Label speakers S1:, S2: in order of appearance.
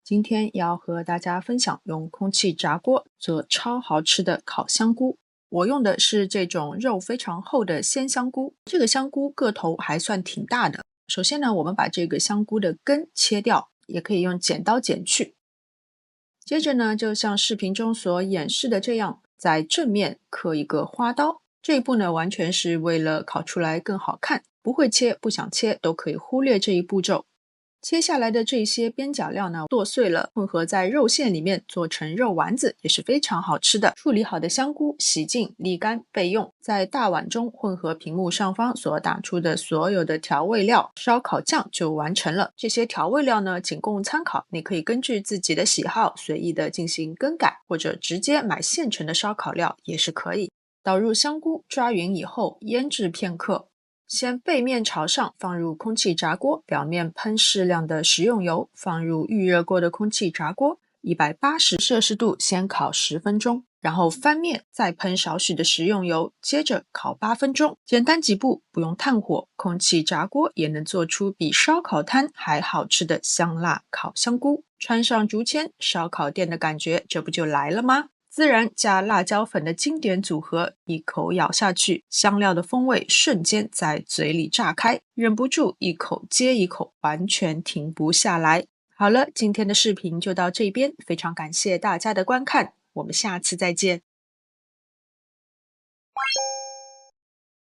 S1: 今天要和大家分享用空气炸锅做超好吃的烤香菇。我用的是这种肉非常厚的鲜香菇，这个香菇个头还算挺大的。首先呢，我们把这个香菇的根切掉，也可以用剪刀剪去。接着呢，就像视频中所演示的这样，在正面刻一个花刀。这一步呢，完全是为了烤出来更好看，不会切、不想切都可以忽略这一步骤。切下来的这些边角料呢，剁碎了，混合在肉馅里面做成肉丸子，也是非常好吃的。处理好的香菇洗净沥干备用，在大碗中混合屏幕上方所打出的所有的调味料，烧烤酱就完成了。这些调味料呢，仅供参考，你可以根据自己的喜好随意的进行更改，或者直接买现成的烧烤料也是可以。倒入香菇，抓匀以后腌制片刻。先背面朝上放入空气炸锅，表面喷适量的食用油，放入预热过的空气炸锅，180摄氏度先烤10分钟，然后翻面再喷少许的食用油，接着烤8分钟。简单几步，不用炭火，空气炸锅也能做出比烧烤摊还好吃的香辣烤香菇。穿上竹签，烧烤店的感觉这不就来了吗？孜然加辣椒粉的经典组合，一口咬下去，香料的风味瞬间在嘴里炸开，忍不住一口接一口，完全停不下来。好了，今天的视频就到这边，非常感谢大家的观看，我们下次再见。